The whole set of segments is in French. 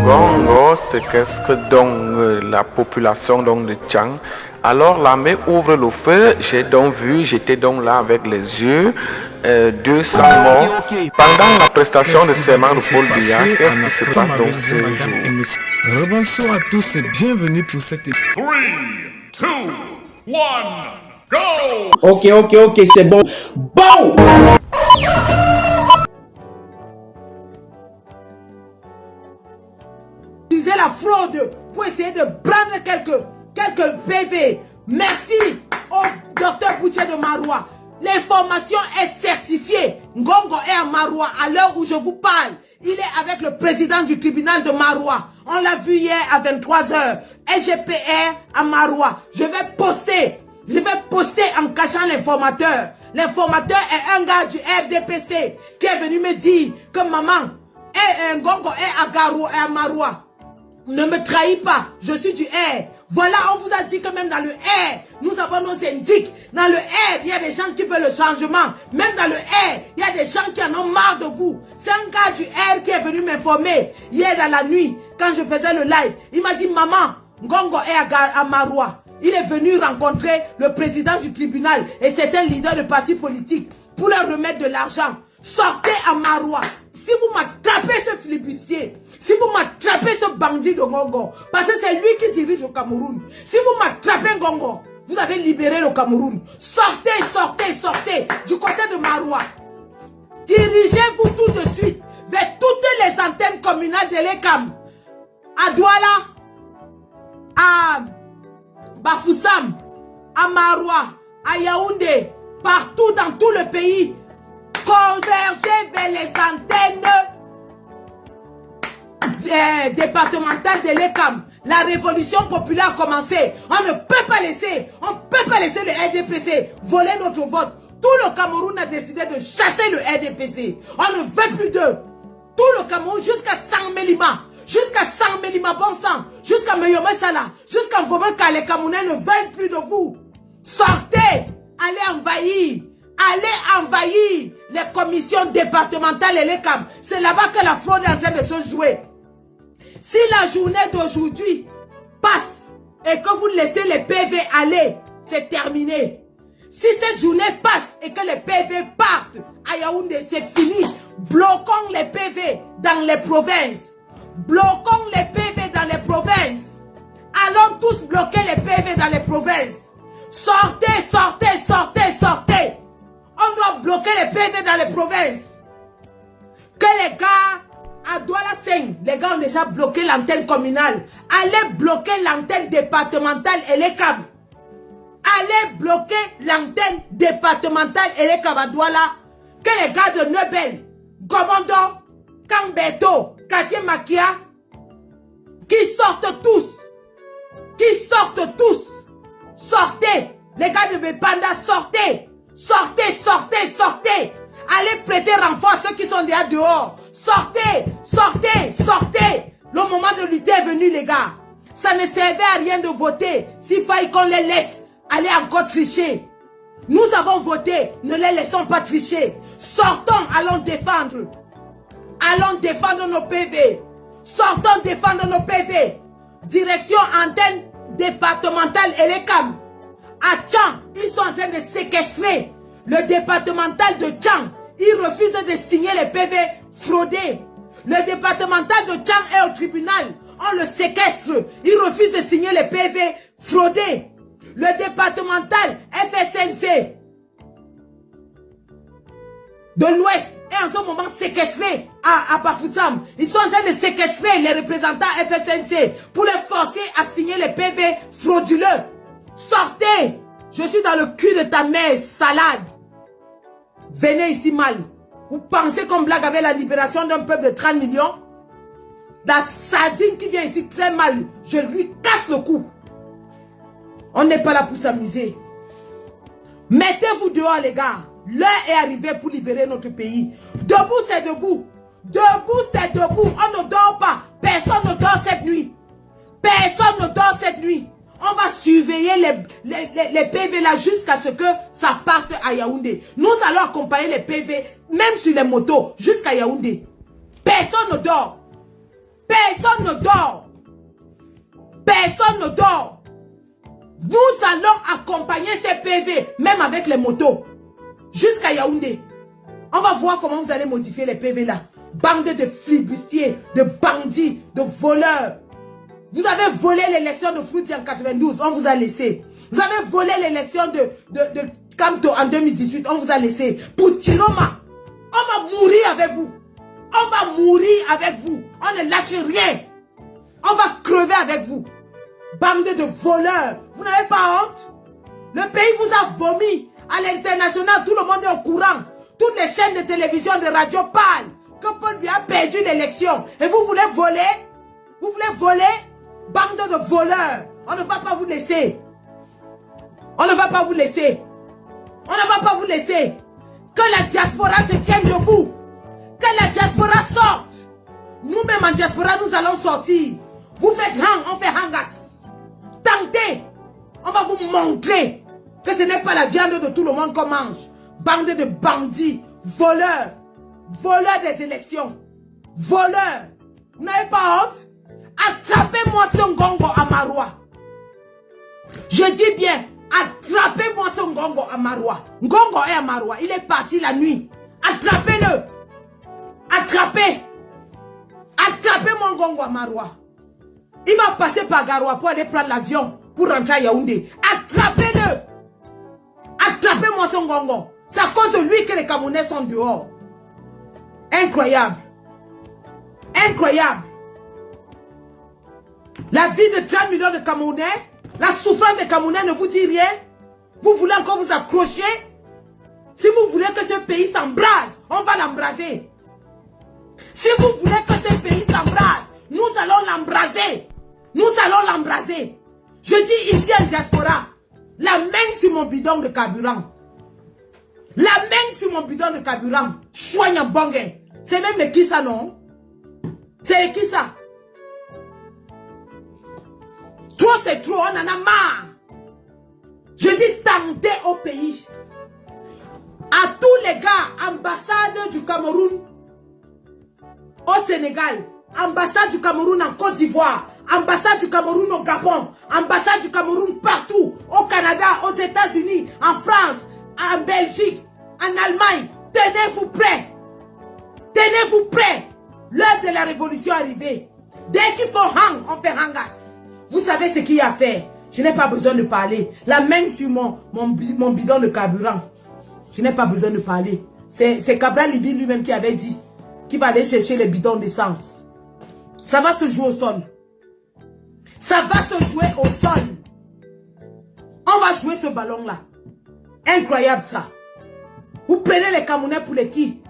Ngongo, c'est qu'est-ce que donc la population donc de Tchang. Alors l'armée ouvre le feu, j'ai donc vu, j'étais donc là avec les yeux, 200 morts. Pendant la prestation de serment de Paul Biya, qu'est-ce qui se passe donc ce jour? Rebonsoir à tous et bienvenue pour cette... 3, 2, 1, go! Ok, c'est bon. Bon! Utiliser la fraude pour essayer de prendre quelques PV. Merci au docteur Boucher de Maroua. L'information est certifiée. Ngongo est à Maroua à l'heure où je vous parle. Il est avec le président du tribunal de Maroua. On l'a vu hier à 23h. SGPR à Maroua. Je vais poster en cachant l'informateur. L'informateur est un gars du RDPC qui est venu me dire que maman, Ngongo est à Garou et à Maroua. Ne me trahis pas, je suis du R. Voilà, on vous a dit que même dans le R, nous avons nos syndics. Dans le R, il y a des gens qui veulent le changement. Même dans le R, il y a des gens qui en ont marre de vous. C'est un gars du R qui est venu m'informer hier dans la nuit, quand je faisais le live. Il m'a dit, maman, Ngongo est à Maroua. Il est venu rencontrer le président du tribunal et c'est un leader de parti politique pour leur remettre de l'argent. Sortez à Maroua. Si vous m'attrapez ce flibustier, si vous m'attrapez ce bandit de Ngongo, parce que c'est lui qui dirige le Cameroun. Si vous m'attrapez Ngongo, vous avez libéré le Cameroun. Sortez du côté de Maroua. Dirigez-vous tout de suite vers toutes les antennes communales de l'ECAM. À Douala, à Bafoussam, à Maroua, à Yaoundé, partout dans tout le pays. Convergez vers les antennes départementales de l'ECAM. La révolution populaire a commencé. On ne peut pas laisser le RDPC voler notre vote. Tout le Cameroun a décidé de chasser le RDPC. On ne veut plus d'eux. Tout le Cameroun jusqu'à Sang-Mélima. Jusqu'à Sang-Mélima, bon sang. Jusqu'à Meyome Sala. Jusqu'à Ngomeka, les Camerounais ne veulent plus de vous. Sortez. Allez envahir. Allez envahir les commissions départementales et les CAM. C'est là-bas que la fraude est en train de se jouer. Si la journée d'aujourd'hui passe et que vous laissez les PV aller, c'est terminé. Si cette journée passe et que les PV partent à Yaoundé, c'est fini. Bloquons les PV dans les provinces. Bloquons les PV dans les provinces. Allons tous bloquer les PV dans les provinces. Sortez. On doit bloquer les PV dans les provinces. Que les gars à Douala Seng, les gars ont déjà bloqué l'antenne communale. Allez bloquer l'antenne départementale et les câbles. Allez bloquer l'antenne départementale et les câbles à Douala. Que les gars de Nebel, Gomondo, Kambeto, Katié Makia, qui sortent tous. Sortez. Les gars de Bepanda, sortez. Allez prêter renfort à ceux qui sont déjà dehors. Sortez. Le moment de lutter est venu, les gars. Ça ne servait à rien de voter s'il fallait qu'on les laisse aller encore tricher. Nous avons voté, ne les laissons pas tricher. Sortons, allons défendre nos PV. Sortons défendre nos PV. Direction antenne départementale et les CAM. À Tchang, ils sont en train de séquestrer le départemental de Tchang. Ils refusent de signer les PV fraudés. Le départemental de Tchang est au tribunal. On le séquestre. Ils refusent de signer les PV fraudés. Le départemental FSNC de l'Ouest est en ce moment séquestré à Bafoussam. Ils sont en train de séquestrer les représentants FSNC pour les forcer à signer les PV frauduleux. Sortez! Je suis dans le cul de ta mère, salade. Venez ici mal. Vous pensez qu'on blague avec la libération d'un peuple de 30 millions? La sardine qui vient ici très mal, je lui casse le cou. On n'est pas là pour s'amuser. Mettez-vous dehors, les gars. L'heure est arrivée pour libérer notre pays. Debout, c'est debout. On ne dort pas. Personne ne dort cette nuit. On va surveiller les PV là jusqu'à ce que ça parte à Yaoundé. Nous allons accompagner les PV, même sur les motos, jusqu'à Yaoundé. Personne ne dort. Personne ne dort. Personne ne dort. Nous allons accompagner ces PV, même avec les motos, jusqu'à Yaoundé. On va voir comment vous allez modifier les PV là. Bande de flibustiers, de bandits, de voleurs. Vous avez volé l'élection de Fruity en 92, on vous a laissé. Vous avez volé l'élection de Kamto en 2018, on vous a laissé. Pour Chiroma, on va mourir avec vous. On va mourir avec vous. On ne lâche rien. On va crever avec vous. Bande de voleurs. Vous n'avez pas honte? Le pays vous a vomi. À l'international, tout le monde est au courant. Toutes les chaînes de télévision, de radio parlent que Paul Biya a perdu l'élection. Et vous voulez voler? Vous voulez voler? Bande de voleurs. On ne va pas vous laisser. On ne va pas vous laisser. On ne va pas vous laisser. Que la diaspora se tienne debout. Que la diaspora sorte. Nous-mêmes en diaspora, nous allons sortir. Vous faites hang, on fait hangas. Tentez. On va vous montrer que ce n'est pas la viande de tout le monde qu'on mange. Bande de bandits, voleurs. Voleurs des élections. Voleurs. Vous n'avez pas honte? Attrapez-moi ce Ngongo à Maroua. Je dis bien, attrapez-moi ce Ngongo à Maroua. Ngongo est à Maroua. Il est parti la nuit. Attrapez-le. Attrapez. Attrapez mon Ngongo à Maroua. Il va passer par Garoua pour aller prendre l'avion pour rentrer à Yaoundé. Attrapez-le. Attrapez-moi son Ngongo. C'est à cause de lui que les Camerounais sont dehors. Incroyable. Incroyable. La vie de 30 millions de Camerounais, la souffrance des Camerounais ne vous dit rien. Vous voulez encore vous accrocher? Si vous voulez que ce pays s'embrase, on va l'embraser. Si vous voulez que ce pays s'embrase, nous allons l'embraser. Nous allons l'embraser. Je dis ici en diaspora, la main sur mon bidon de carburant. La main sur mon bidon de carburant. Choigne en bongue. C'est même le qui ça, non? C'est le qui ça? Trop c'est trop, on en a marre. Je dis tentez au pays. À tous les gars, ambassade du Cameroun au Sénégal, ambassade du Cameroun en Côte d'Ivoire, ambassade du Cameroun au Gabon, ambassade du Cameroun partout, au Canada, aux États-Unis, en France, en Belgique, en Allemagne. Tenez-vous prêts. Tenez-vous prêts. L'heure de la révolution est arrivée. Dès qu'il faut hang, on fait hangas. Vous savez ce qu'il y a à faire. Je n'ai pas besoin de parler. La main sur mon bidon de carburant. Je n'ai pas besoin de parler. C'est Cabral Libi lui-même qui avait dit qu'il va aller chercher les bidons d'essence. Ça va se jouer au sol. Ça va se jouer au sol. On va jouer ce ballon-là. Incroyable ça. Vous prenez les Camerounais pour les qui?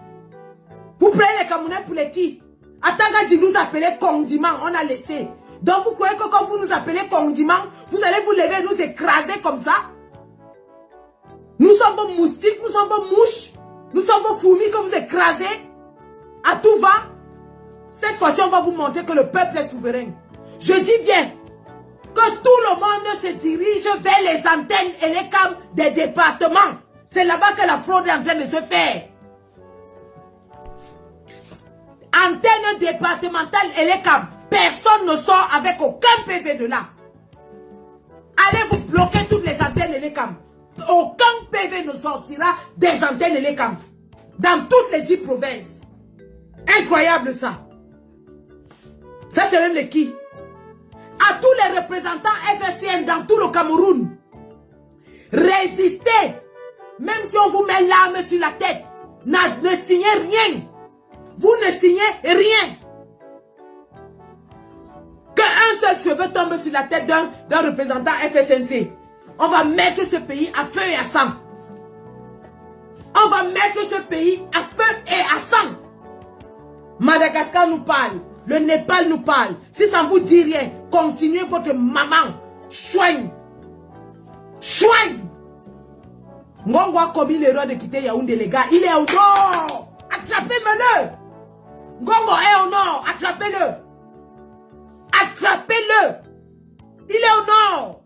Vous prenez les Camerounais pour les qui? Atanga dit nous appeler condiment, on a laissé. Donc vous croyez que quand vous nous appelez condiment, vous allez vous lever et nous écraser comme ça? Nous sommes vos moustiques, nous sommes vos mouches, nous sommes vos fourmis que vous écrasez. À tout va. Cette fois-ci, on va vous montrer que le peuple est souverain. Je dis bien que tout le monde se dirige vers les antennes et les câbles des départements. C'est là-bas que la fraude est en train de se faire. Antenne départementale et les câbles. Personne ne sort avec aucun PV de là. Allez vous bloquer toutes les antennes et les câbles. Aucun PV ne sortira des antennes et les câbles. Dans toutes les 10 provinces. Incroyable ça. Ça c'est même le qui. À tous les représentants FSCN dans tout le Cameroun. Résistez. Même si on vous met l'arme sur la tête. Ne signez rien. Vous ne signez rien. Qu'un seul cheveu tombe sur la tête d'un représentant FSNC. On va mettre ce pays à feu et à sang. On va mettre ce pays à feu et à sang. Madagascar nous parle. Le Népal nous parle. Si ça ne vous dit rien, continuez votre maman. Chouigne. Chouigne. Ngongo a commis l'erreur de quitter Yaoundé, les gars. Il est au nord. Attrapez-le. Ngongo est au nord. Attrapez-le. Attrapez-le. Il est au nord.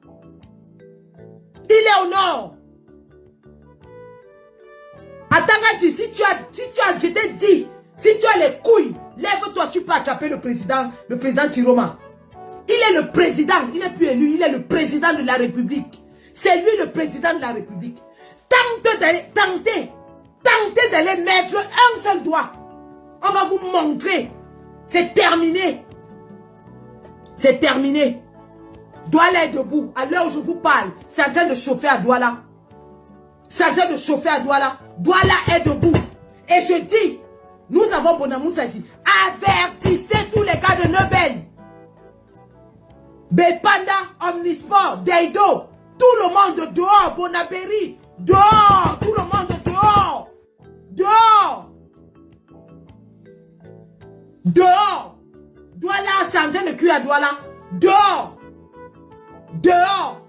Il est au nord. Attends, si tu as, je t'ai dit, Si tu as les couilles, lève-toi, tu peux attraper le président Chiroma. Il est le président, il n'est plus élu, il est le président de la République. C'est lui le président de la République. Tentez d'aller mettre un seul doigt. On va vous montrer. C'est terminé. C'est terminé. Douala est debout. À l'heure où je vous parle, c'est en train de chauffer à Douala. C'est en train de chauffer à Douala. Douala est debout. Et je dis, nous avons Bonamoussa dit, avertissez tous les gars de Nobel. Bepanda, Omnisport, Deido, tout le monde dehors, Bonabéry, dehors, tout le monde dehors. Dehors. Dehors. Douala, c'est en train de cuire à Douala. Dehors. Dehors.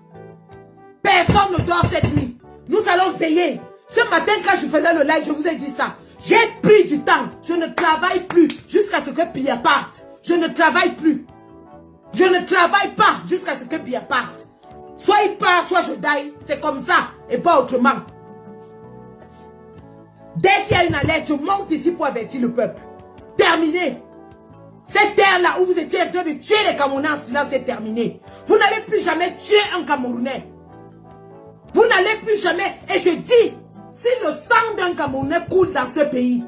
Personne ne dort cette nuit. Nous allons veiller. Ce matin, quand je faisais le live, je vous ai dit ça. J'ai pris du temps. Je ne travaille plus jusqu'à ce que Pia parte. Je ne travaille plus. Je ne travaille pas jusqu'à ce que Pia parte. Soit il part, soit je die. C'est comme ça et pas autrement. Dès qu'il y a une alerte, je monte ici pour avertir le peuple. Terminé. Cette terre-là où vous étiez en train de tuer les Camerounais en silence, c'est terminé. Vous n'allez plus jamais tuer un Camerounais. Vous n'allez plus jamais. Et je dis, si le sang d'un Camerounais coule dans ce pays,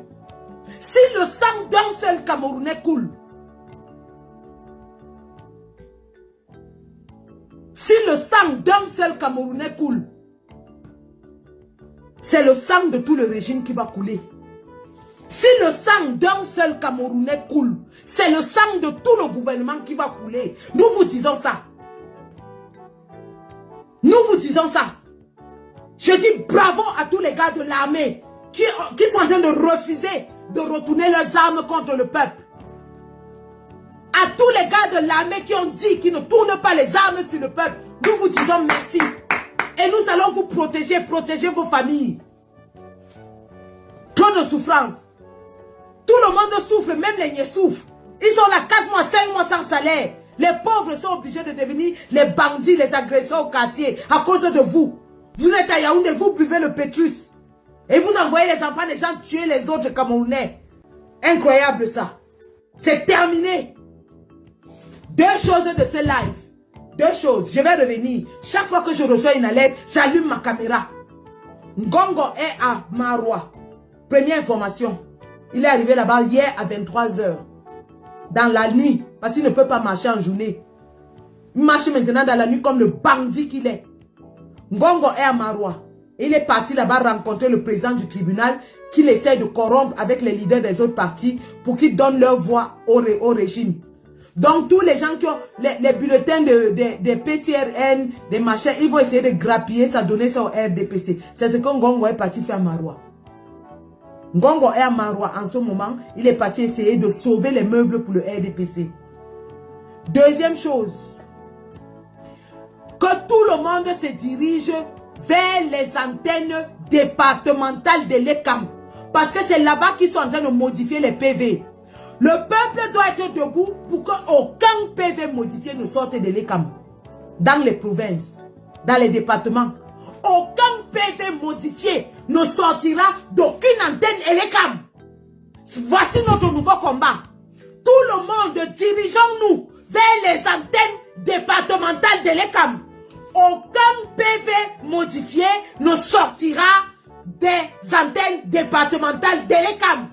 si le sang d'un seul Camerounais coule, si le sang d'un seul Camerounais coule, c'est le sang de tout le régime qui va couler. Si le sang d'un seul Camerounais coule, c'est le sang de tout le gouvernement qui va couler. Nous vous disons ça. Nous vous disons ça. Je dis bravo à tous les gars de l'armée qui sont en train de refuser de retourner leurs armes contre le peuple. À tous les gars de l'armée qui ont dit qu'ils ne tournent pas les armes sur le peuple, nous vous disons merci. Et nous allons vous protéger, protéger vos familles. Trop de souffrance. Tout le monde souffre, même les niais souffrent. Ils sont là 4 mois, 5 mois sans salaire. Les pauvres sont obligés de devenir les bandits, les agresseurs au quartier à cause de vous. Vous êtes à Yaoundé, vous buvez le pétrus. Et vous envoyez les enfants des gens tuer les autres Camerounais. Incroyable ça. C'est terminé. 2 choses de ce live. 2 choses. Je vais revenir. Chaque fois que je reçois une alerte, j'allume ma caméra. Ngongo est à Maroua. Première information. Il est arrivé là-bas hier à 23 h. Dans la nuit. Parce qu'il ne peut pas marcher en journée. Il marche maintenant dans la nuit comme le bandit qu'il est. Ngongo est à Maroua. Il est parti là-bas rencontrer le président du tribunal qu'il essaie de corrompre avec les leaders des autres partis pour qu'ils donnent leur voix au régime. Donc tous les gens qui ont les bulletins des PCRN, des machins, ils vont essayer de grappiller ça, donner ça au RDPC. C'est ce que Ngongo est parti faire à Maroua. Ngongo est à Maroua en ce moment. Il est parti essayer de sauver les meubles pour le RDPC. Deuxième chose. Que tout le monde se dirige vers les antennes départementales de l'ECAM. Parce que c'est là-bas qu'ils sont en train de modifier les PV. Le peuple doit être debout pour qu'aucun PV modifié ne sorte de l'ECAM. Dans les provinces, dans les départements. Aucun PV modifié ne sortira d'aucune antenne ELECAM. Voici notre nouveau combat. Tout le monde, dirigeons-nous vers les antennes départementales de l'ECAM. Aucun PV modifié ne sortira des antennes départementales de l'ECAM.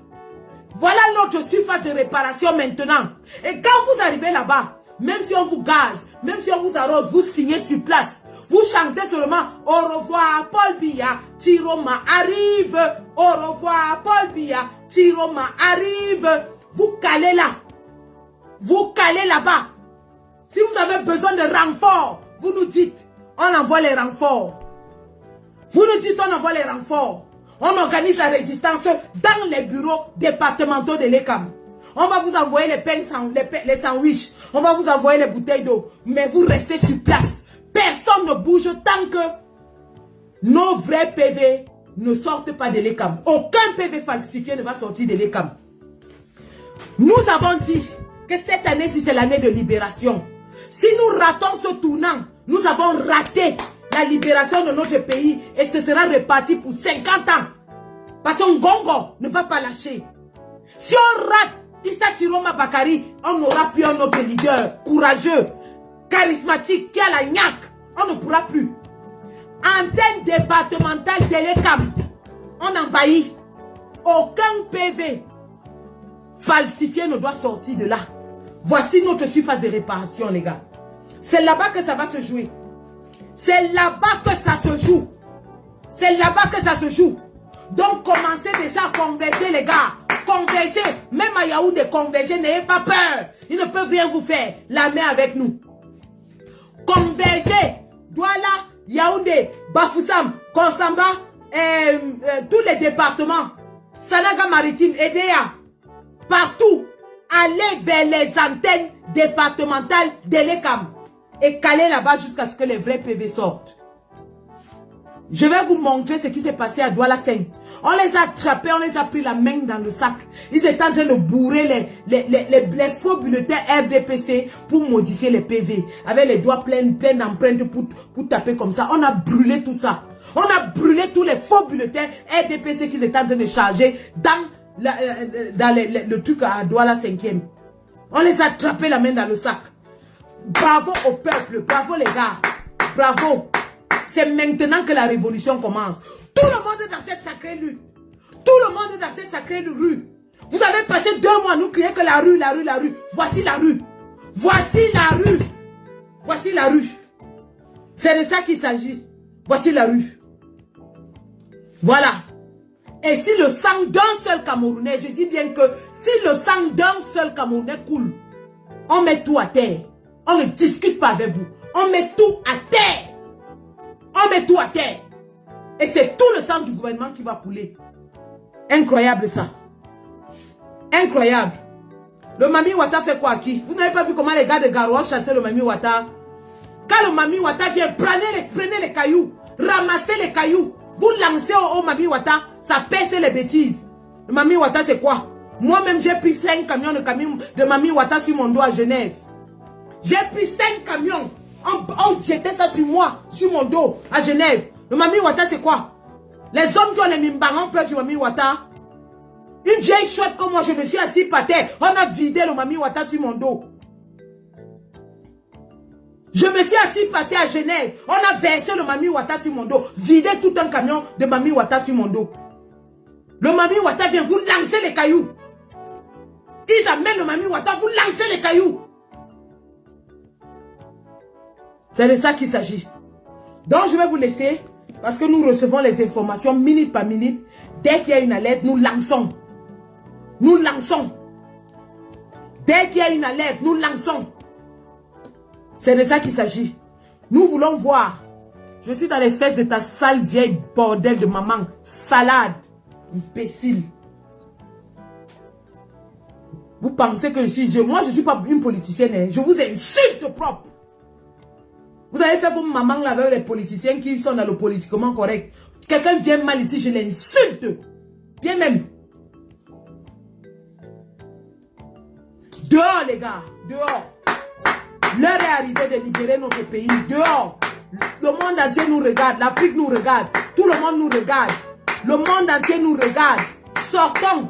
Voilà notre surface de réparation maintenant. Et quand vous arrivez là-bas, même si on vous gaze, même si on vous arrose, vous signez sur place. Vous chantez seulement au revoir Paul Biya, Chiroma arrive. Au revoir Paul Biya, Chiroma arrive. Vous calez là. Vous calez là-bas. Si vous avez besoin de renforts, vous nous dites, on envoie les renforts. Vous nous dites, on envoie les renforts. On organise la résistance dans les bureaux départementaux de l'ECAM. On va vous envoyer les pains, les sandwichs. On va vous envoyer les bouteilles d'eau. Mais vous restez sur place. Personne ne bouge tant que nos vrais PV ne sortent pas de l'ECAM. Aucun PV falsifié ne va sortir de l'ECAM. Nous avons dit que cette année-ci, c'est l'année de libération. Si nous ratons ce tournant, nous avons raté la libération de notre pays et ce sera reparti pour 50 ans. Parce que Ngongo ne va pas lâcher. Si on rate Issa Chiroma Bakari, on n'aura plus un autre leader courageux, charismatique, qui a la gnaque. On ne pourra plus. Antenne départementale d'Elekam, on envahit. Aucun PV falsifié ne doit sortir de là. Voici notre surface de réparation, les gars. C'est là-bas que ça va se jouer. C'est là-bas que ça se joue. C'est là-bas que ça se joue. Donc, commencez déjà à converger, les gars. Converger. Même à Yaoundé, converger, n'ayez pas peur. Ils ne peuvent rien vous faire. La main avec nous. Converger. Douala, Yaoundé, Bafoussam, Konsamba, tous les départements. Sanaga Maritime, Edea. Partout. Allez vers les antennes départementales d'Elekam. Et caler là-bas jusqu'à ce que les vrais PV sortent. Je vais vous montrer ce qui s'est passé à Douala 5. On les a attrapés, on les a pris la main dans le sac. Ils étaient en train de bourrer les faux bulletins RDPC pour modifier les PV. Avec les doigts pleins d'empreintes pour taper comme ça. On a brûlé tout ça. On a brûlé tous les faux bulletins RDPC qu'ils étaient en train de charger dans le truc à Douala 5e. On les a attrapés la main dans le sac. Bravo au peuple, bravo les gars, bravo. C'est maintenant que la révolution commence. Tout le monde est dans cette sacrée lutte. Tout le monde est dans cette sacrée rue. Vous avez passé 2 mois à nous crier que la rue, la rue, la rue. Voici la rue. Voici la rue. Voici la rue. C'est de ça qu'il s'agit. Voici la rue. Voilà. Et si le sang d'un seul Camerounais, je dis bien que si le sang d'un seul Camerounais coule, on met tout à terre. On ne discute pas avec vous. On met tout à terre. On met tout à terre. Et c'est tout le sang du gouvernement qui va couler. Incroyable ça. Incroyable. Le Mami Wata fait quoi qui? Vous n'avez pas vu comment les gars de Garoua chassaient le Mami Wata? Quand le Mami Wata vient, prenez les cailloux. Ramassez les cailloux. Vous lancez au Mami Wata, ça pèse les bêtises. Le Mami Wata c'est quoi? Moi-même j'ai pris 5 camions de Mami Wata sur mon dos à Genève. J'ai pris 5 camions. On jetait ça sur moi, sur mon dos, à Genève. Le Mami Wata, c'est quoi? Les hommes qui ont les mimbarans peur du Mami Wata. Une vieille chouette comme moi, je me suis assis par terre. On a vidé le Mami Wata sur mon dos. Je me suis assis par terre à Genève. On a versé le Mami Wata sur mon dos. Vidé tout un camion de Mami Wata sur mon dos. Le Mami Wata vient vous lancer les cailloux. Ils amènent le Mami Wata, vous lancez les cailloux. C'est de ça qu'il s'agit. Donc, je vais vous laisser parce que nous recevons les informations minute par minute. Dès qu'il y a une alerte, nous lançons. Nous lançons. Dès qu'il y a une alerte, nous lançons. C'est de ça qu'il s'agit. Nous voulons voir. Je suis dans les fesses de ta sale vieille bordel de maman. Salade. Imbécile. Vous pensez que moi, je ne suis pas une politicienne. Hein. Je vous insulte propre. Vous avez fait comme maman là avec les politiciens qui sont dans le politiquement correct. Quelqu'un vient mal ici, je l'insulte. Bien même. Dehors les gars, dehors. L'heure est arrivée de libérer notre pays. Dehors. Le monde entier nous regarde, l'Afrique nous regarde, tout le monde nous regarde. Le monde entier nous regarde. Sortons.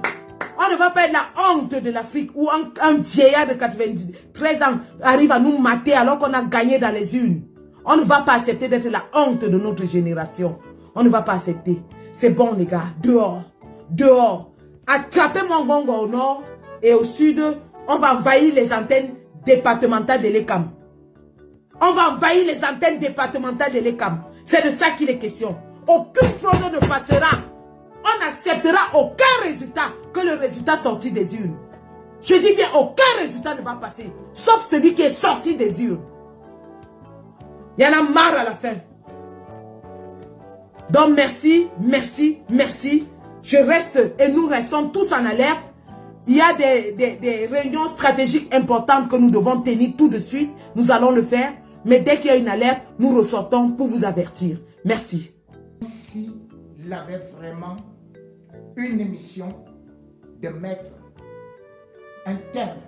On ne va pas être la honte de l'Afrique où un vieillard de 93 ans arrive à nous mater alors qu'on a gagné dans les urnes. On ne va pas accepter d'être la honte de notre génération. On ne va pas accepter. C'est bon les gars, dehors, dehors. Attrapez Mongongo au nord et au sud, on va envahir les antennes départementales de l'ECAM. On va envahir les antennes départementales de l'ECAM. C'est de ça qu'il est question. Aucune fraude ne passera. On n'acceptera aucun résultat que le résultat sorti des urnes. Je dis bien, aucun résultat ne va passer. Sauf celui qui est sorti des urnes. Il y en a marre à la fin. Donc merci, merci, merci. Je reste et nous restons tous en alerte. Il y a des réunions stratégiques importantes que nous devons tenir tout de suite. Nous allons le faire. Mais dès qu'il y a une alerte, nous ressortons pour vous avertir. Merci. S'il avait vraiment une émission de mettre un terme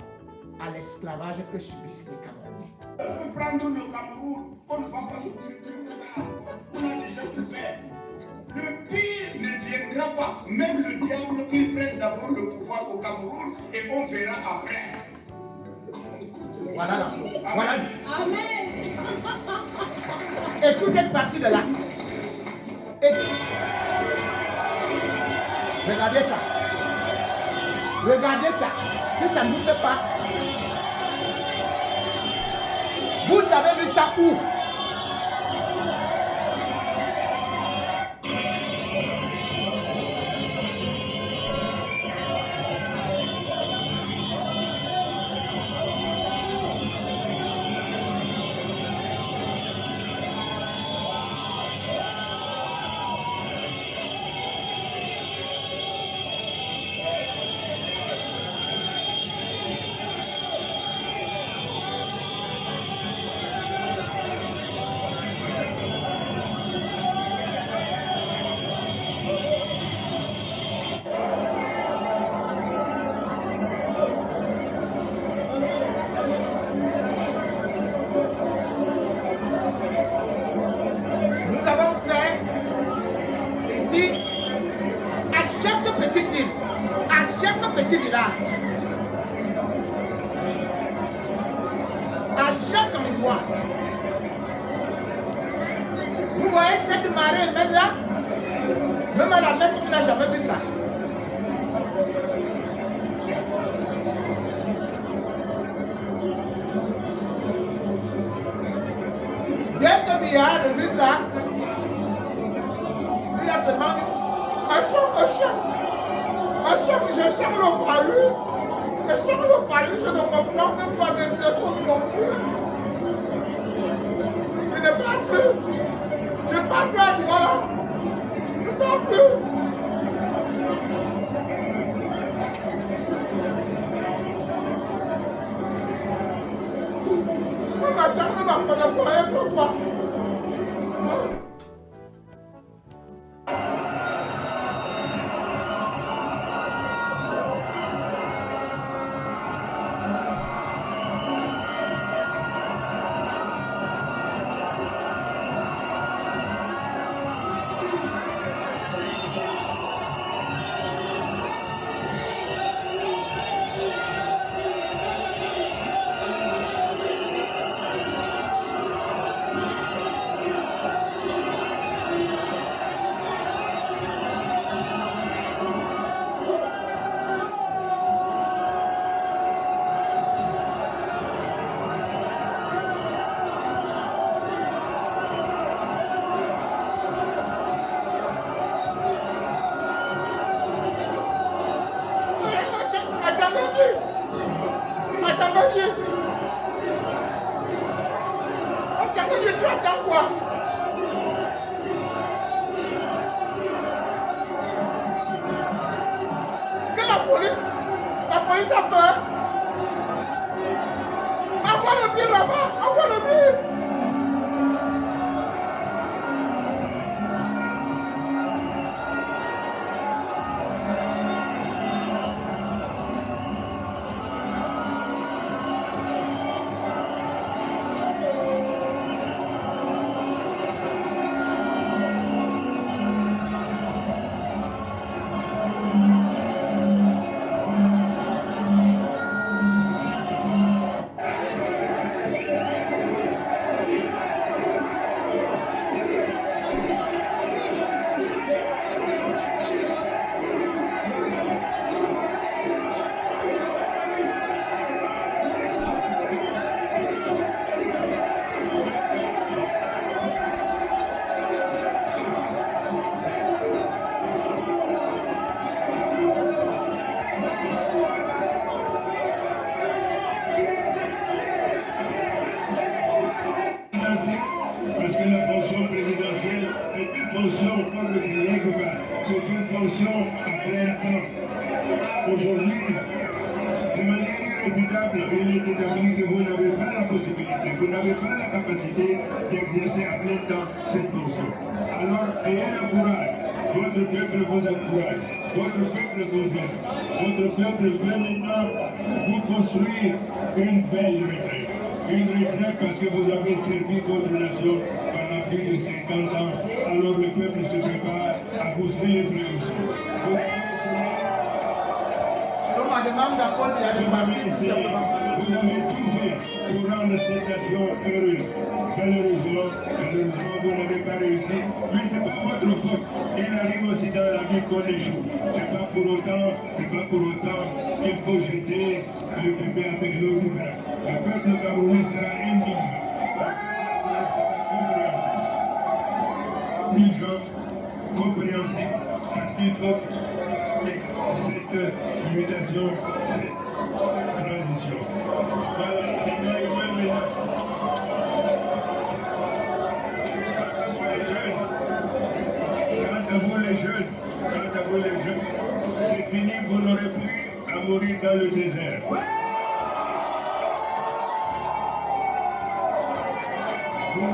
à l'esclavage que subissent les Camerounais. On peut prendre le Cameroun, on ne va pas souffrir de ça. On a déjà souffert. Le pire ne vient n'arrêtera pas. Même le diable, qu'il prenne d'abord le pouvoir au Cameroun et on verra après. Voilà la voilà. Amen. Et tout est parti de là. Et... Regardez ça. Regardez ça. Si ça ne vous fait pas. Vous avez vu ça où? À chaque endroit. Vous voyez cette marée, même là, même à la mer, on n'a jamais vu ça. Dès que Bihar a vu ça, il a seulement dit, Hachem, je sens le palu. Je sens le palu, je ne comprends même pas mes choses non plus. Je ne parle plus. Je ne parle plus à toi là. Je ne parle plus. On m'attend, on m'attend pas, pourquoi? Aujourd'hui, de manière irréfutable, il est établi que vous n'avez pas la possibilité, vous n'avez pas la capacité d'exercer à plein temps cette fonction. Alors, ayez le courage, votre peuple vous encourage, votre peuple vous aime, votre peuple veut maintenant vous construire une belle retraite. Une retraite parce que vous avez servi votre nation pendant plus de 50 ans, alors le peuple se prépare à vous célébrer aussi. Selon ma demande d'appel, il y a des partis tout simplement. Vous avez tout fait pour rendre cette nation heureuse. Malheureusement, vous n'avez pas réussi. Mais ce n'est pas votre faute. Il arrive aussi dans la vie qu'on échoue. C'est pas pour autant qu'il faut jeter le bébé avec l'eau du bain. Le peuple camerounais sera indigent. Indigent, compréhensible, parce qu'il faut cette mutation, cette transition. Voilà, quant à vous les jeunes, c'est fini, vous n'aurez plus à mourir dans le désert. Vous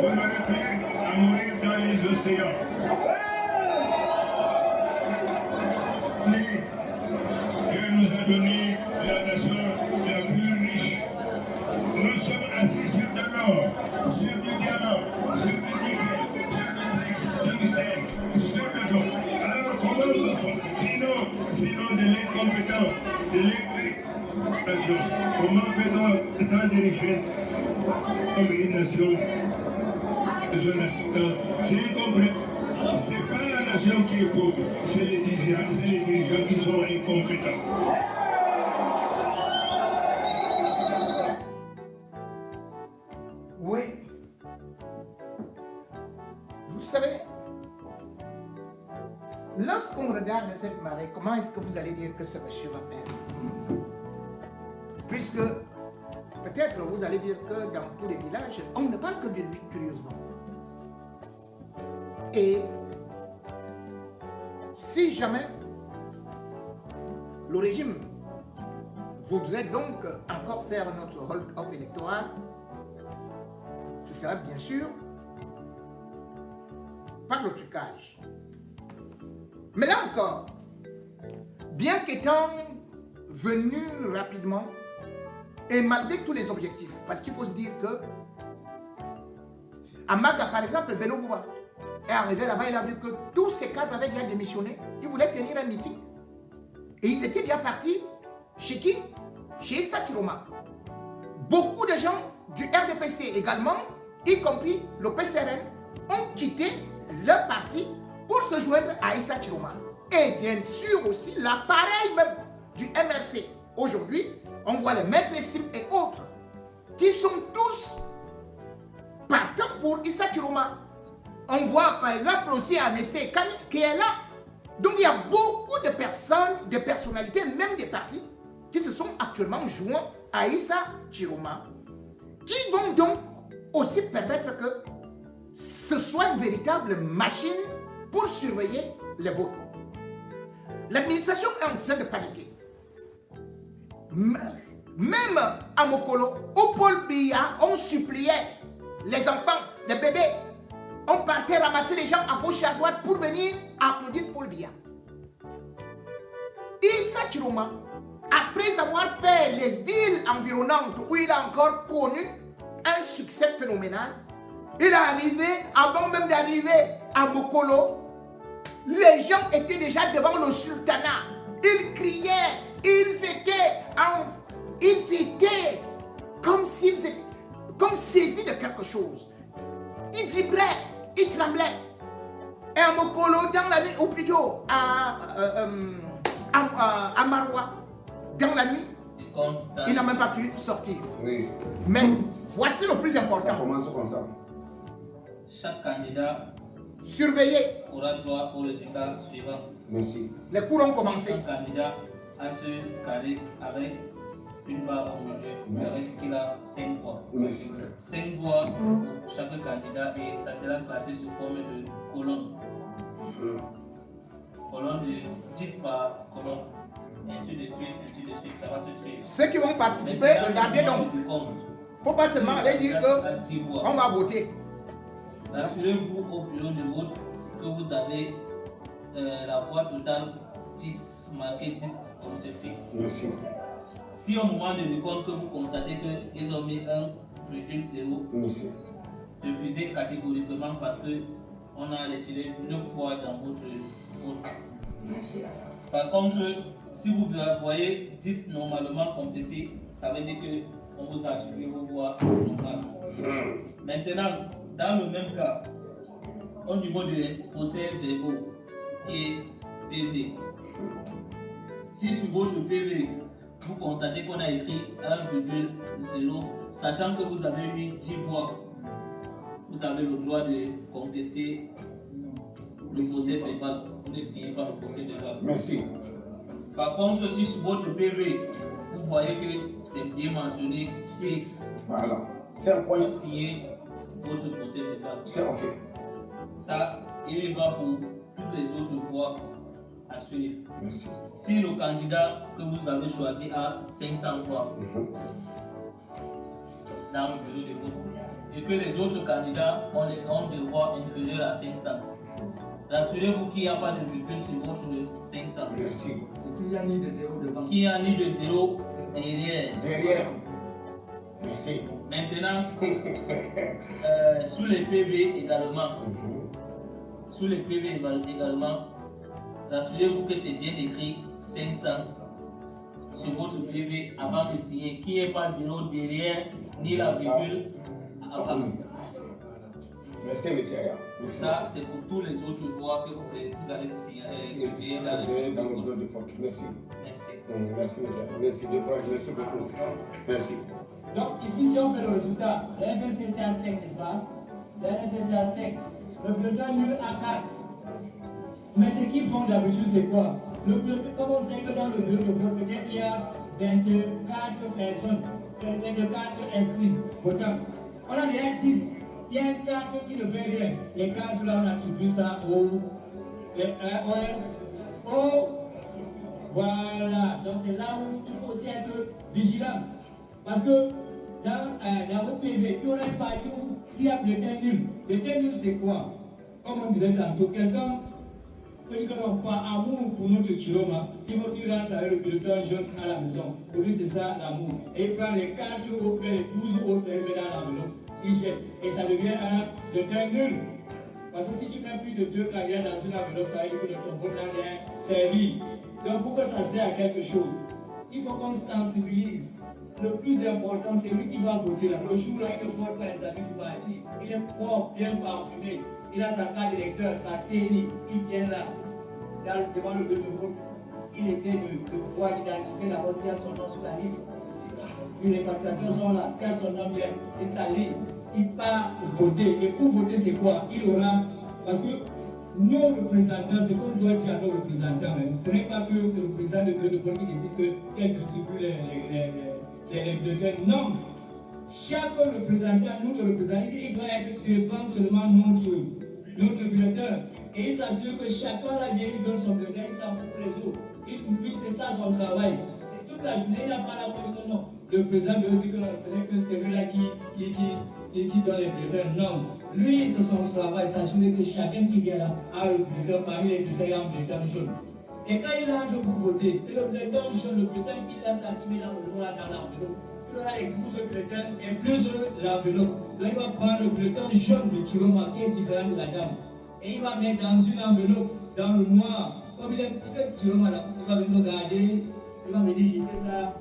n'aurez plus à mourir dans les océans. Dieu nous a donné la nation la plus riche. Nous sommes assis sur de l'or, sur du diamant, sur du nickel, sur du tungstène, sur le don. Alors comment nous sommes, sinon de l'incompétence, de l'exploitation? Comment fait-on tant de richesses comme une nation? C'est incompris. C'est pas la nation qui est pauvre, c'est les dirigeants qui sont incompétents. Oui. Vous savez, lorsqu'on regarde cette marée, comment est-ce que vous allez dire que ce monsieur va perdre? Puisque peut-être vous allez dire que dans tous les villages, on ne parle que de lui curieusement. Et si jamais le régime voudrait donc encore faire notre hold-up électoral, ce sera bien sûr par le trucage. Mais là encore, bien qu'étant venu rapidement, et malgré tous les objectifs, parce qu'il faut se dire que à Maga, par exemple, Beno Bouba est arrivé là-bas, il a vu que tous ces cadres avaient déjà démissionné, ils voulaient tenir un meeting. Et ils étaient déjà partis chez qui? Chez Issa Chiroma. Beaucoup de gens du RDPC également, y compris le PCRN, ont quitté leur parti pour se joindre à Issa Chiroma. Et bien sûr aussi l'appareil même du MRC. Aujourd'hui, on voit les maîtres Sim et autres qui sont tous partants pour Issa Chiroma. On voit par exemple aussi Anessé Kani qui est là. Donc il y a beaucoup de personnes, de personnalités, même des partis qui se sont actuellement joints à Issa Chiroma, qui vont donc aussi permettre que ce soit une véritable machine pour surveiller les votes. L'administration est en train de paniquer. Même à Mokolo, au Paul Biya, on suppliait les enfants, les bébés. On partait ramasser les gens à gauche et à droite pour venir applaudir Paul Biya. Issa Chiroma, après avoir fait les villes environnantes où il a encore connu un succès phénoménal, il est arrivé, avant même d'arriver à Mokolo, les gens étaient déjà devant le sultanat. Ils criaient, ils étaient comme s'ils étaient saisis de quelque chose. Ils vibraient, ils tremblaient. Et à Mokolo, dans la nuit, ou plutôt à Maroua, dans la nuit, il n'a même pas pu sortir. Oui. Mais voici le plus important. Ça commence comme ça. Chaque candidat surveillé aura droit au résultat suivant. Merci. Les cours ont commencé. Chaque candidat a ce carré avec une barre au milieu. Ça veut dire qu'il a 5 voix. Merci. 5 voix pour chaque candidat et ça sera classé sous forme de colonne. Colonne de 10 par colonne. Ainsi de suite, ça va se suivre. Ceux qui vont participer, regardez donc. Il ne faut pas seulement aller dire qu'on va voter. Rassurez-vous au bureau de vote que vous avez la voix totale 10, marquée 10 comme ceci. Merci. Si au moment de décompte que vous constatez qu'ils ont mis 1 plus 1 0, merci, refusé catégoriquement parce que on a retiré 9 fois dans votre vote. Par contre, si vous voyez 10 normalement comme ceci, ça veut dire qu'on vous a attribué vos voix normales. Maintenant, dans le même cas, au niveau des procès verbaux, qui est PV, si sur votre PV, vous constatez qu'on a écrit 1,0, sachant que vous avez eu 10 voix, vous avez le droit de contester le procès verbal. Vous ne signez pas le procès verbal. Merci. Par contre, si sur votre PV, vous voyez que c'est bien mentionné 10, Voilà. C'est un point. vous signez votre procès verbal. C'est OK. Ça, il va pour toutes les autres voix à suivre. Merci. Si le candidat que vous avez choisi a 500 voix dans le bureau de vote et que les autres candidats ont des voix inférieures à 500, rassurez-vous qu'il n'y a pas de virgule sur votre 500. Merci. Il n'y a ni de zéro devant. Qu'il n'y a ni de zéro derrière. Derrière. Merci. Maintenant, sous les PV également, sous les PV également, rassurez-vous que c'est bien écrit 500 sur votre PV avant de signer, qu'il n'y ait pas zéro derrière ni la virgule avant. Merci, monsieur. Merci. Ça, c'est pour tous les autres voix que vous allez signer dans le bureau de vote. Merci. Merci. Merci, monsieur. Merci de courage. Merci beaucoup. Merci. Donc ici, si on fait le résultat, le FNCC a 5, n'est-ce pas? Le FNCC a 5. Le bulletin nul a 4. Mais ce qu'ils font d'habitude, c'est quoi? Le bulletin, comme on sait que dans le bureau de vote, peut-être il y a 24 personnes, 24 inscrits votants. On a déjà 10. Il y a 4 qui ne fait rien. Les 4 là, on attribue ça au. Voilà. Donc c'est là où il faut aussi être vigilant. Parce que dans votre PV, il y aura une partie où s'il y a bulletin nul. Bulletin nul, c'est quoi? Comme on disait tantôt, quelqu'un qui n'a pas amour pour notre Chiroma, il faut qu'il rentre avec le bulletin jaune à la maison. Pour lui, c'est ça l'amour. Et il prend les 4 autres, les 12 autres, il met dans l'enveloppe, il jette. Et ça devient un bulletin nul. Parce que si tu mets plus de 2 carrières dans une enveloppe, ça veut dire que ton vote n'a rien servi. Donc pour que ça sert à quelque chose, il faut qu'on sensibilise. Le plus important, c'est lui qui va voter là. Le jour-là, il ne vote pas les amis du parti. Il est propre, bien parfumé. Il a sa carte d'électeur, sa CNI. Il vient là, devant le bureau de vote. Il essaie de pouvoir identifier d'abord s'il y a son nom sur la liste. Puis les facilitateurs sont là. S'il y a son nom bien, et sa ligne, il part voter. Et pour voter, c'est quoi? Il aura. Parce que nos représentants, c'est qu'on doit dire à nos représentants même. Ce n'est pas que c'est le président de bureau de vote qui décide qu'elle distribue les bulletins. Non. Chaque représentant, notre représentant, il doit être devant seulement notre bulletin. Et il s'assure que chacun là vient, il donne son bulletin, il s'en fout pour les autres. Lui, c'est ça son travail. C'est toute la journée, il n'a pas la voix. Non. Le président de dit que c'est celui-là qui donne les bulletins. Non. Lui, c'est son travail, s'assurer que chacun qui vient là a le bulletin, parmi les bulletins, il y a un bulletin jaune. Et quand il entre pour voter, c'est le bulletin jaune, le bulletin qu'il a activé dans le noir dans l'enveloppe. Il aura les 12 bulletins et plus l'enveloppe. Donc il va prendre le bulletin jaune de Chiroma qui est différent de la dame. Et il va mettre dans une enveloppe, dans le noir. Comme il est très Chiroma là, il va venir regarder, il va venir jeter ça,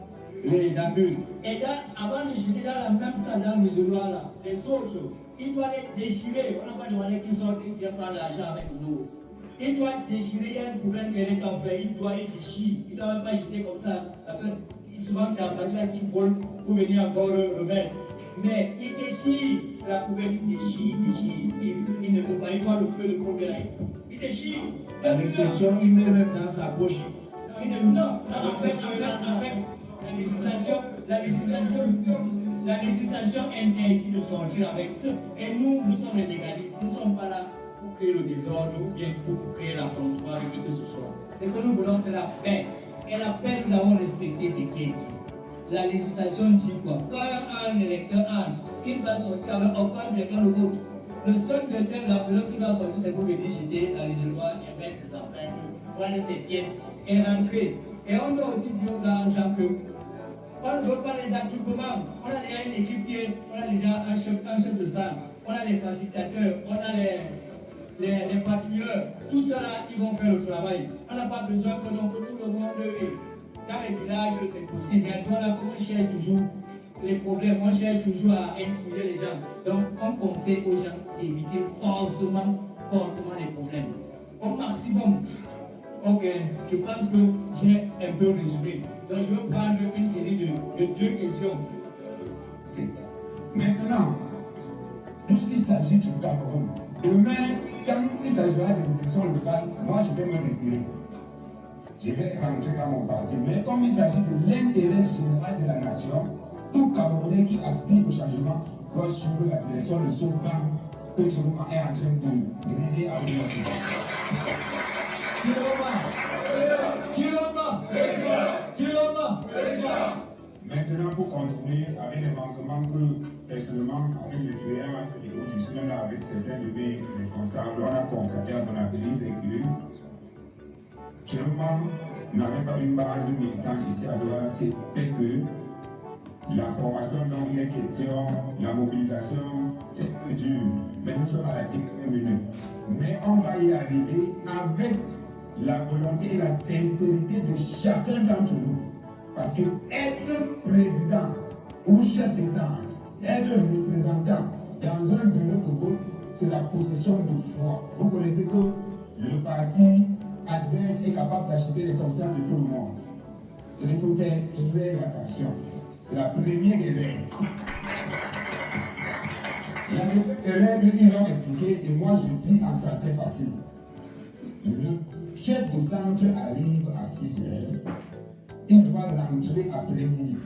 la bulle. Et là, avant de jeter dans la même salle, dans l'isoloir là, les autres, il doit les déchirer. On n'a pas demandé qu'ils sortent et qu'ils viennent prendre l'argent avec nous. Il doit déchirer, il y a un problème qu'elle est en fait, il doit les déchirer. Il ne doit même pas jeter comme ça. Parce que souvent c'est à partir là qu'il vole pour venir encore remettre. Mais il déchire la poubelle, il déchire. Il ne peut pas y voir le feu de poubelle. Il déchire. À l'exception, il met même dans sa poche. Non, en fait, la législation interdit de sortir avec ça. Et nous sommes les légalistes. Nous ne sommes pas là pour créer le désordre ou bien pour créer l'affrontement avec qui que ce soit. Ce que nous voulons, c'est la paix. Et la paix, nous avons respecté ce qui est dit. La législation dit quoi? Quand un électeur entre, il va sortir avec aucun bulletin de vote. Le seul bulletin de l'enveloppe qui va sortir, c'est pour venir jeter dans les genoux et mettre ses empreintes, prendre ses pièces et rentrer. Et on doit aussi dire aux gens que on ne veut pas les attroupements. On a déjà une équipe qui est on a déjà un chef de salle, on a les facilitateurs, on a les patrouilleurs. Tout cela, ils vont faire le travail. On n'a pas besoin que tout le monde dans les villages, c'est possible. Mais toi, là, on cherche toujours les problèmes, on cherche toujours à inspirer les gens. Donc, on conseille aux gens d'éviter fortement les problèmes. Au maximum. Ok, je pense que j'ai un peu résumé. Donc, je vais prendre une série de 2 questions. Maintenant, puisqu'il s'agit du Cameroun, demain, quand il s'agira des élections locales, moi je vais me retirer. Je vais rentrer dans mon parti. Mais comme il s'agit de l'intérêt général de la nation, tout Camerounais qui aspire au changement doit suivre la direction de ce plan que Chiroma est en train de mener à vous. Maintenant, pour continuer avec les manquements que, personnellement, avec les expériences et je suis là avec certains de mes responsables, on a constaté à mon appel, c'est que Chiroma n'avait pas une base militante ici à Douala, c'est fait que la formation dont il est question, la mobilisation, c'est plus dur. Mais nous sommes à la dernière minute. Mais on va y arriver avec la volonté et la sincérité de chacun d'entre nous. Parce que être président ou chef de centre, être représentant dans un bureau de vote, c'est la possession de foi. Vous connaissez que le parti adverse est capable d'acheter les consciences de tout le monde. Donc il faut faire très attention. C'est la première erreur. La deuxième erreur, ils l'ont expliqué et moi je dis en français facile. Le chef de centre arrive à 6 heures. Il doit rentrer après midi.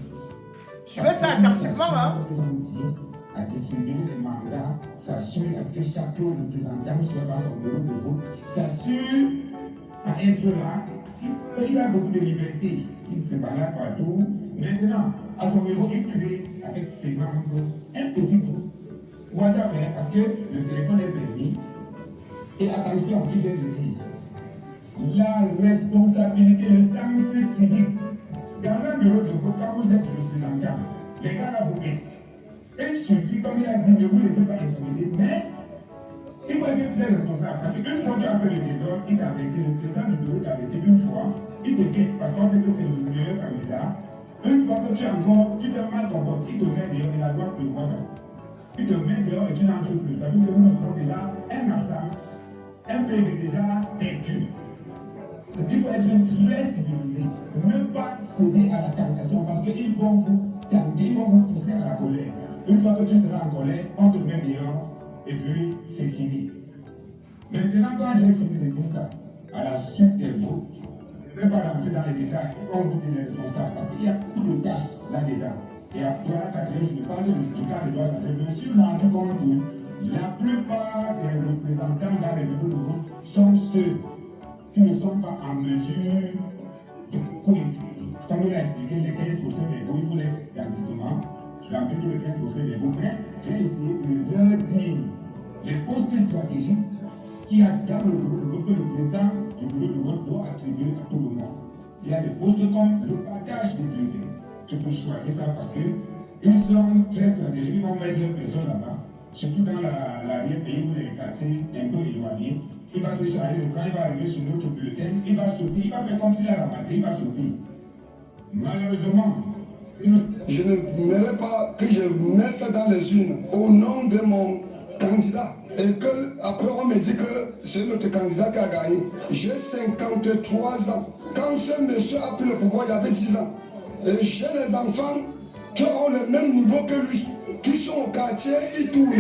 Je vais ça attentivement, hein. À distribuer les mandats, s'assure à ce que chaque représentant soit dans son bureau de vote, s'assure à être là. Il a beaucoup de liberté. Il se balade partout. Maintenant, à son bureau, il crée avec ses membres un petit groupe. Au hasard, parce que le téléphone est permis. Et attention, il vient de dire la responsabilité, le sens civique. Dans un bureau de vote, quand vous êtes représentant, les gars là vous aident. Il suffit, comme il a dit, ne vous laissez pas intimider, mais il faut être très responsable. Parce qu'une fois que tu as fait le désordre, il t'avertit, le président du bureau t'avertit une fois, il te quitte parce qu'on sait que c'est le meilleur candidat. Une fois que tu t'es mal comporté, il te met dehors, il a le droit de voir ça. Il te met dehors et tu n'entres plus. Ça veut dire que nous avons déjà un absent, un PV déjà perdu. Il faut être très civilisé, ne pas céder à la tentation parce qu'ils vont vous tenter, ils vont vous pousser à la colère. Une fois que tu seras en colère, on te met dehors et puis c'est fini. Maintenant, quand j'ai fini de dire ça, à la suite des votes, je ne vais pas rentrer dans les détails, on vous dit les responsables parce qu'il y a beaucoup de tâches là-dedans. Et après la quatrième, je ne parle pas de tout cas de droit quatrième, mais je me suis rendu compte que la plupart des représentants dans les bureaux de vote sont ceux qui ne sont pas en mesure de coécrire. Comme il a expliqué, les 15% des voix, il faut les faire identiquement. Je remplis tous les 15% des voix, mais j'ai essayé de leur dire les postes stratégiques qu'il y a dans le bureau de vote que le président du bureau de vote doit attribuer à tout le monde. Il y a des postes comme le partage des bulletins. Tu peux choisir ça parce qu'ils sont très stratégiques, ils vont mettre leurs personnes là-bas, surtout dans l'arrière-pays ou les quartiers un peu éloignés. Il va se charger quand il va arriver sur notre bulletin, il va sauter, il va faire comme s'il a ramassé, il va sauter. Malheureusement, je ne voudrais pas que je mette ça dans les urnes au nom de mon candidat. Et que après on me dit que c'est notre candidat qui a gagné. J'ai 53 ans. Quand ce monsieur a pris le pouvoir, il avait 10 ans. Et j'ai les enfants qui ont le même niveau que lui, qui sont au quartier, ils tournent.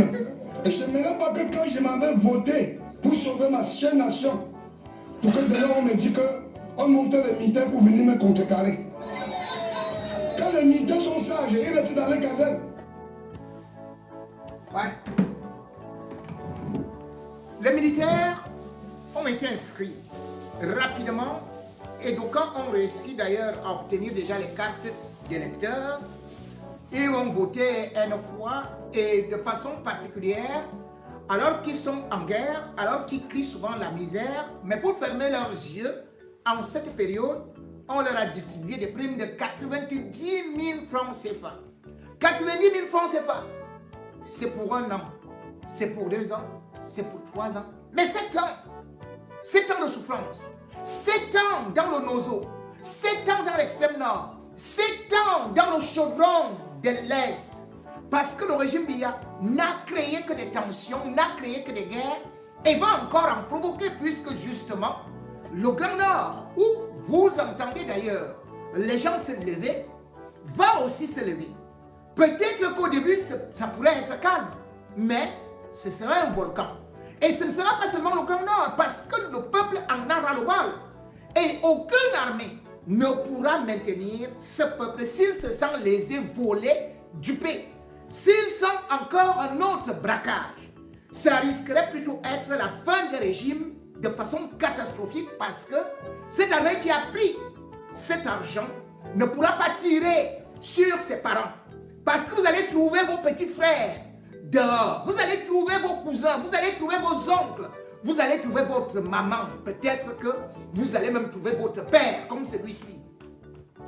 Et je n'aimerais pas que quand je m'avais voté pour sauver ma chère nation, pour que demain on me dise qu'on montait les militaires pour venir me contrecarrer. Quand les militaires sont sages, ils restent dans les casernes. Ouais. Les militaires ont été inscrits rapidement et d'aucuns ont réussi d'ailleurs à obtenir déjà les cartes d'électeurs. Ils ont voté une fois et de façon particulière alors qu'ils sont en guerre, alors qu'ils crient souvent la misère, mais pour fermer leurs yeux, en cette période, on leur a distribué des primes de 90 000 francs CFA. 90 000 francs CFA. c'est pour 1 an, c'est pour 2 ans, c'est pour 3 ans. Mais 7 ans de souffrance, 7 ans dans le nozo, 7 ans dans l'extrême nord, 7 ans dans le chaudron de l'Est. Parce que le régime Biya n'a créé que des tensions, n'a créé que des guerres et va encore en provoquer puisque justement, le Grand Nord, où vous entendez d'ailleurs les gens se lever, va aussi se lever. Peut-être qu'au début, ça pourrait être calme, mais ce sera un volcan. Et ce ne sera pas seulement le Grand Nord, parce que le peuple en a ras-le-bol. Et aucune armée ne pourra maintenir ce peuple s'il se sent lésé, volé, dupé. S'il sent encore un autre braquage, ça risquerait plutôt être la fin du régime de façon catastrophique parce que cette armée qui a pris cet argent ne pourra pas tirer sur ses parents. Parce que vous allez trouver vos petits frères dehors, vous allez trouver vos cousins, vous allez trouver vos oncles, vous allez trouver votre maman, peut-être que vous allez même trouver votre père comme celui-ci.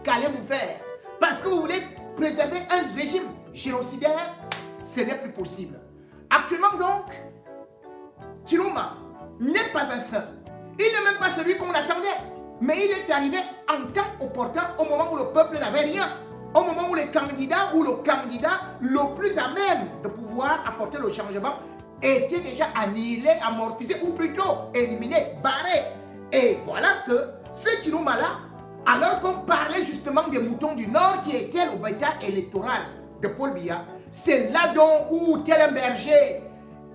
Qu'allez-vous faire? Parce que vous voulez préserver un régime génocidaire, ce n'est plus possible. Actuellement donc, Chiroma n'est pas un saint. Il n'est même pas celui qu'on attendait. Mais il est arrivé en temps opportun au moment où le peuple n'avait rien. Au moment où le candidat le plus à même de pouvoir apporter le changement était déjà annihilé, amortisé ou plutôt éliminé, barré. Et voilà que ce Chiroma-là, alors qu'on parlait justement des moutons du Nord qui étaient le bétail électoral de Paul Biya, c'est là donc où tel un berger,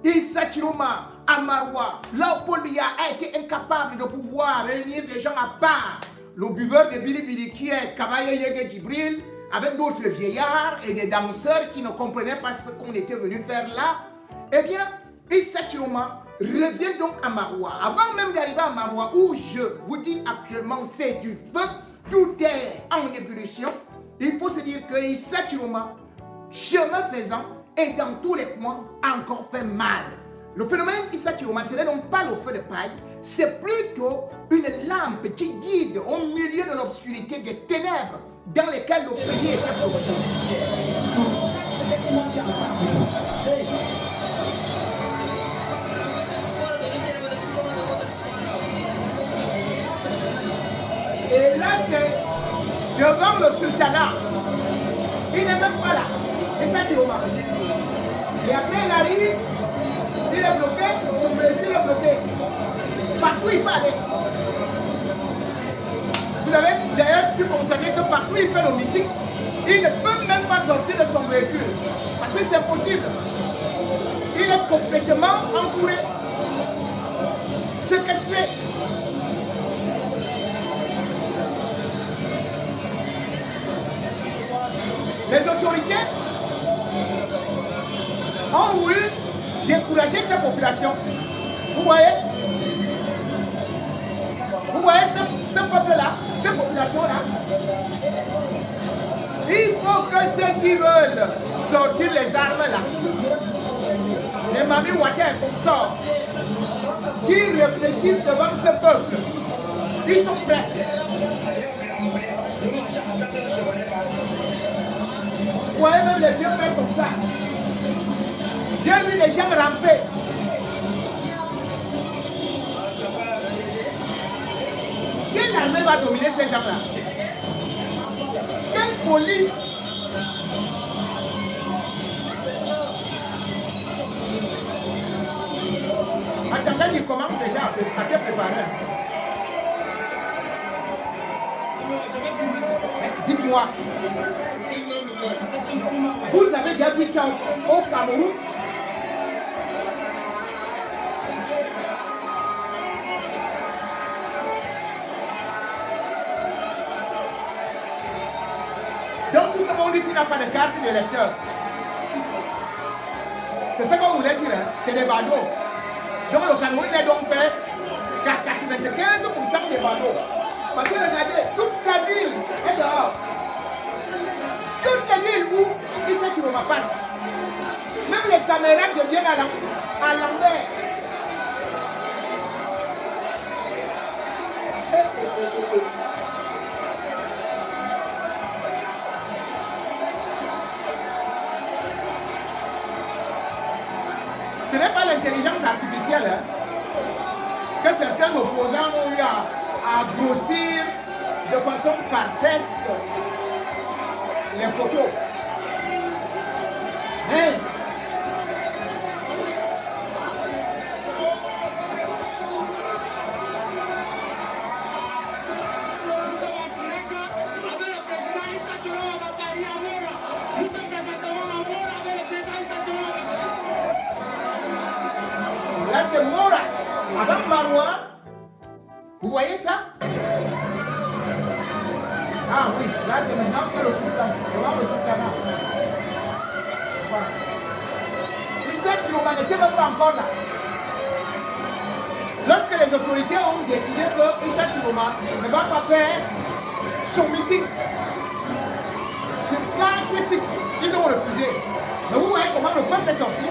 Issa Chiroma, à Maroua, là où Paul Biya a été incapable de pouvoir réunir des gens à part, le buveur de Bilibili qui est Kabaye Yege Djibril, avec d'autres vieillards et des danseurs qui ne comprenaient pas ce qu'on était venu faire là, eh bien, Issa Chiroma revient donc à Maroua. Avant même d'arriver à Maroua, où je vous dis actuellement c'est du feu, tout est en ébullition, il faut se dire que Issa Chiroma, chemin faisant, et dans tous les coins, a encore fait mal. Le phénomène Issa Chiroma, ce n'est donc pas le feu de paille, c'est plutôt une lampe qui guide au milieu de l'obscurité des ténèbres dans lesquelles le pays était plongé. Et là, c'est devant le sultanat. Il n'est même pas là. Et ça, Chiroma. Et après, il arrive, il est bloqué, son véhicule est bloqué. Partout, il peut aller. Vous avez d'ailleurs pu constater que partout, il fait le meeting. Il ne peut même pas sortir de son véhicule. Parce que c'est impossible. Il est complètement entouré. Séquestré. Les autorités ont voulu décourager cette population. Vous voyez ce peuple-là, cette population-là. Il faut que ceux qui veulent sortir les armes là, les mamies Water comme ça, qui réfléchissent devant ce peuple, ils sont prêts. Vous voyez même les vieux pères comme ça. J'ai vu les gens ramper. Quelle armée va dominer ces gens-là? Quelle police? Attendez qu'ils commencent déjà à te préparer. Dites-moi, vous avez déjà vu ça au Cameroun? Donc tout ce monde ici n'a pas de carte d'électeur. C'est ce qu'on voulait dire, hein? C'est des badauds. Donc le Cameroun est donc fait qu'à 95% des badauds. Parce que regardez, toute la ville est dehors. Toute la ville où Issa Chiroma passe. Même les caméras deviennent à l'envers. Ce n'est pas l'intelligence artificielle hein, que certains opposants ont eu à grossir de façon farcesque les photos. Hein? Là, c'est Mora avec Maroua. Vous voyez ça? Ah oui, là, c'est maintenant que le sultan. Devant le sultanat. Voilà. Issa Chiroma n'était même pas encore là. Lorsque les autorités ont décidé que Issa Chiroma ne va pas faire son meeting sur 4 sites, ils ont refusé. Mais vous voyez comment le peuple est sorti?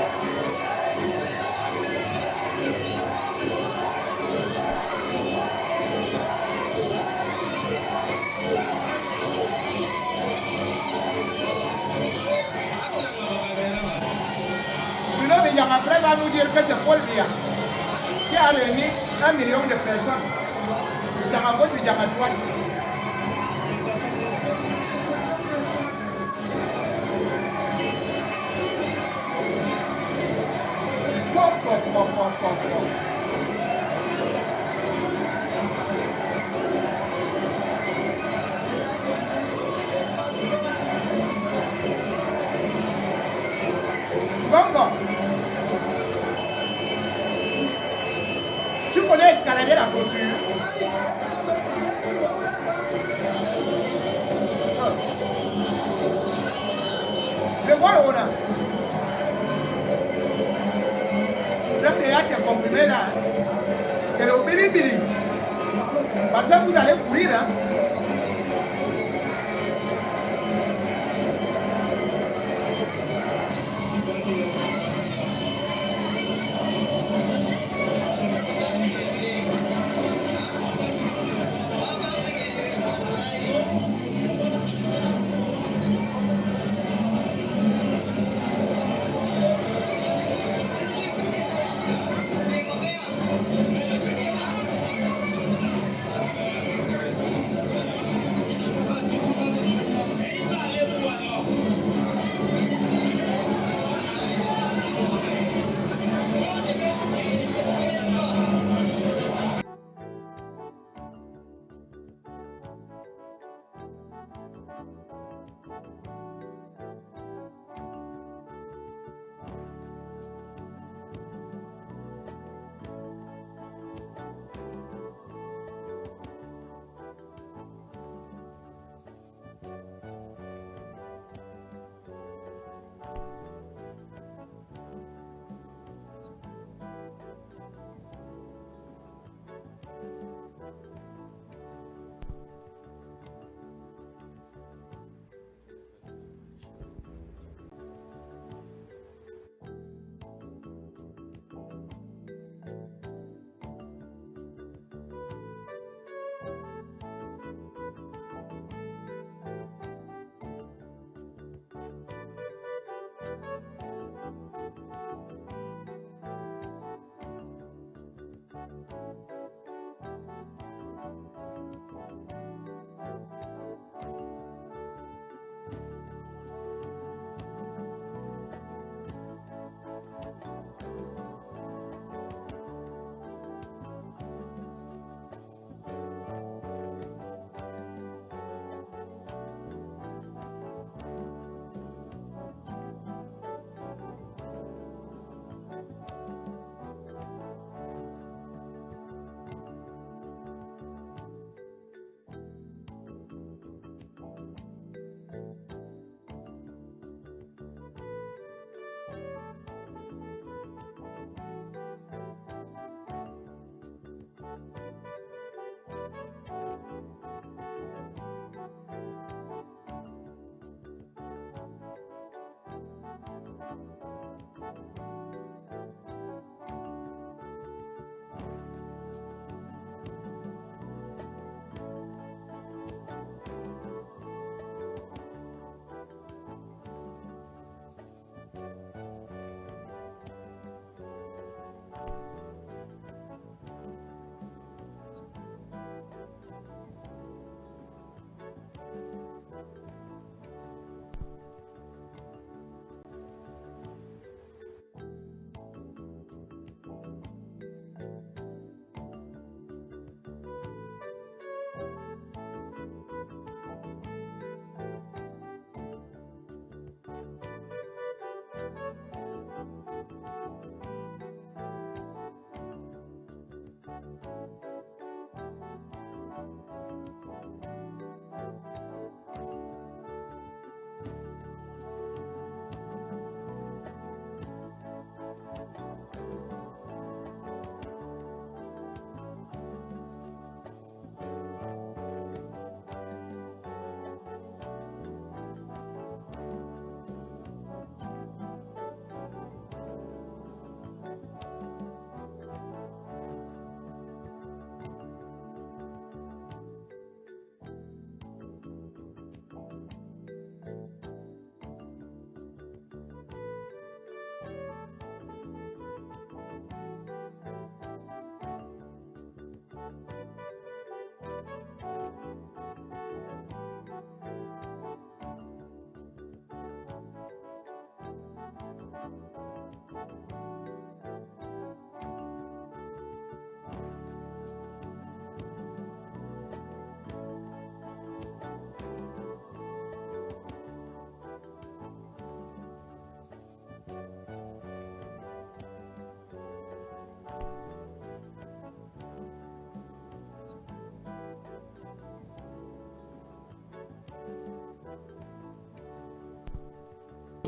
Après va nous dire que c'est Paul Biya qui a réuni 1 million de personnes. Dans la gauche et dans la droite. Bongo. Tu connais escalader la clôture? Le voir on a. Donc il y a tes comprimés là. C'est le bili-bili. Parce que vous allez courir hein.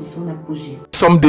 son apogée. Nous sommes